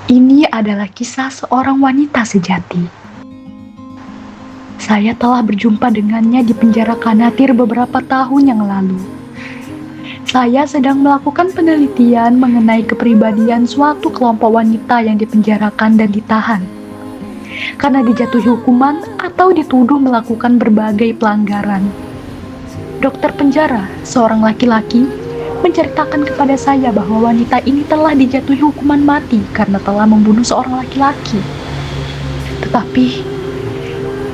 Ini adalah kisah seorang wanita sejati. Saya telah berjumpa dengannya di penjara Kanatir beberapa tahun yang lalu. Saya sedang melakukan penelitian mengenai kepribadian suatu kelompok wanita yang dipenjarakan dan ditahan karena dijatuhi hukuman atau dituduh melakukan berbagai pelanggaran. Dokter penjara, seorang laki-laki, menceritakan kepada saya bahwa wanita ini telah dijatuhi hukuman mati karena telah membunuh seorang laki-laki. Tetapi,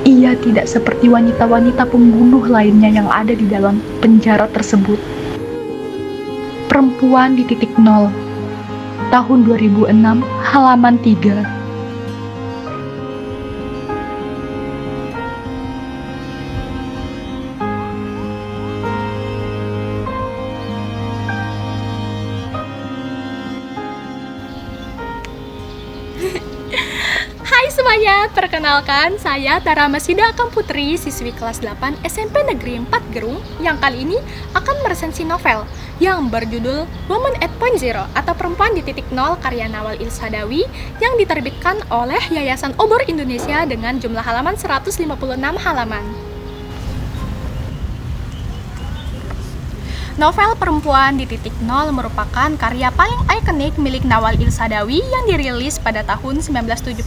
ia tidak seperti wanita-wanita pembunuh lainnya yang ada di dalam penjara tersebut. Perempuan di titik nol, tahun 2006, halaman 3. Hai semuanya, perkenalkan saya Tara Masida Akam Putri, siswi kelas 8 SMP Negeri 4 Gerung yang kali ini akan meresensi novel yang berjudul Woman at Point Zero atau Perempuan di Titik Nol karya Nawal Ilsadawi yang diterbitkan oleh Yayasan Obor Indonesia dengan jumlah halaman 156 halaman. Novel Perempuan di Titik Nol merupakan karya paling ikonik milik Nawal Ilsadawi yang dirilis pada tahun 1975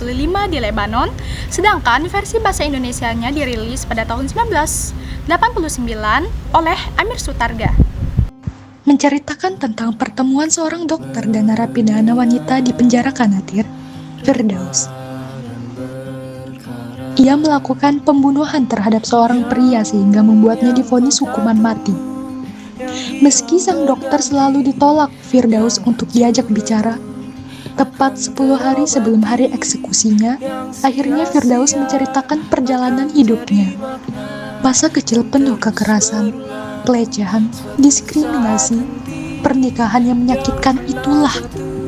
di Lebanon, sedangkan versi bahasa Indonesianya dirilis pada tahun 1989 oleh Amir Sutarga. Menceritakan tentang pertemuan seorang dokter dan narapidana wanita di penjara Kanatir, Firdaus. Ia melakukan pembunuhan terhadap seorang pria sehingga membuatnya divonis hukuman mati. Meski sang dokter selalu ditolak Firdaus untuk diajak bicara, tepat 10 hari sebelum hari eksekusinya, akhirnya Firdaus menceritakan perjalanan hidupnya. Masa kecil penuh kekerasan, pelecehan, diskriminasi, pernikahan yang menyakitkan itulah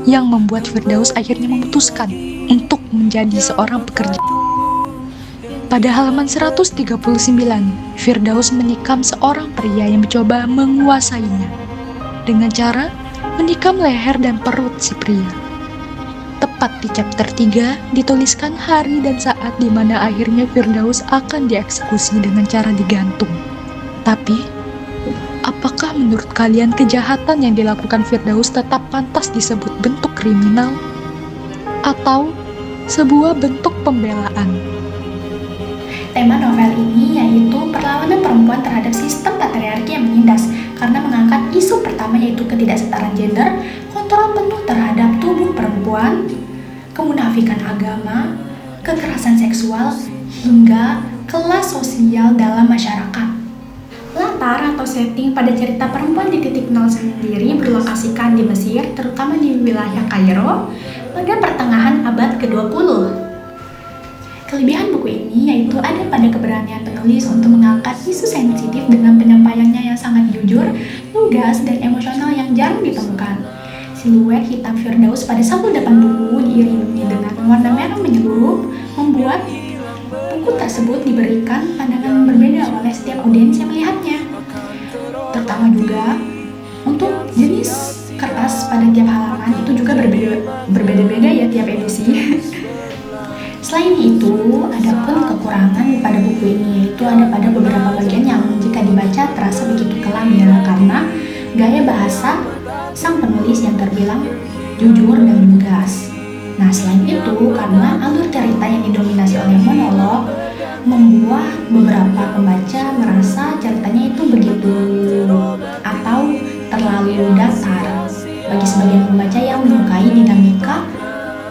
yang membuat Firdaus akhirnya memutuskan untuk menjadi seorang pekerja. Pada halaman 139, Firdaus menikam seorang pria yang mencoba menguasainya dengan cara menikam leher dan perut si pria. Tepat di chapter 3 dituliskan hari dan saat di mana akhirnya Firdaus akan dieksekusi dengan cara digantung. Tapi, apakah menurut kalian kejahatan yang dilakukan Firdaus tetap pantas disebut bentuk kriminal? Atau sebuah bentuk pembelaan? Tema novel ini yaitu perlawanan perempuan terhadap sistem patriarki yang menindas karena mengangkat isu pertama yaitu ketidaksetaraan gender, kontrol penuh terhadap tubuh perempuan, kemunafikan agama, kekerasan seksual, hingga kelas sosial dalam masyarakat. Latar atau setting pada cerita Perempuan di Titik Nol sendiri berlokasikan di Mesir, terutama di wilayah Kairo, pada pertengahan abad ke-20. Kelebihan buku ini yaitu ada pada keberanian penulis untuk mengangkat isu sensitif dengan penyampaiannya yang sangat jujur, lugas, dan emosional yang jarang ditemukan. Siluet hitam Firdaus pada saku depan buku diiringi dengan warna merah menyeluruh, membuat buku tersebut diberikan pandangan berbeda oleh setiap audiens yang melihatnya. Terutama juga untuk jenis kertas pada tiap halaman itu juga berbeda-beda ya tiap edisi. Selain itu, ada pun kekurangan pada buku ini, yaitu ada pada beberapa bagian yang jika dibaca terasa begitu kelam ya, karena gaya bahasa sang penulis yang terbilang jujur dan lugas. Nah, selain itu, karena alur cerita yang didominasi oleh monolog, membuat beberapa pembaca merasa ceritanya itu begitu atau terlalu datar. Bagi sebagian pembaca yang menyukai dinamika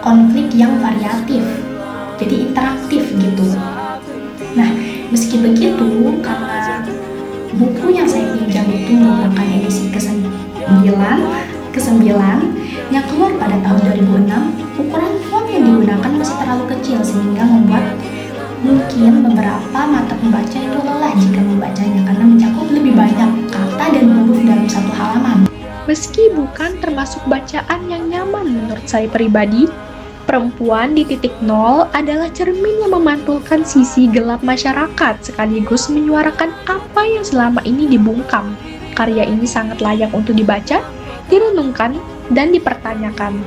konflik yang variatif, jadi interaktif gitu. Nah, meski begitu, karena buku yang saya pinjam itu merupakan edisi ke-9 yang keluar pada tahun 2006, ukuran font yang digunakan masih terlalu kecil sehingga membuat mungkin beberapa mata pembaca itu lelah jika membacanya karena mencakup lebih banyak kata dan huruf dalam satu halaman. Meski bukan termasuk bacaan yang nyaman menurut saya pribadi, Perempuan di Titik Nol adalah cermin yang memantulkan sisi gelap masyarakat sekaligus menyuarakan apa yang selama ini dibungkam. Karya ini sangat layak untuk dibaca, direnungkan, dan dipertanyakan.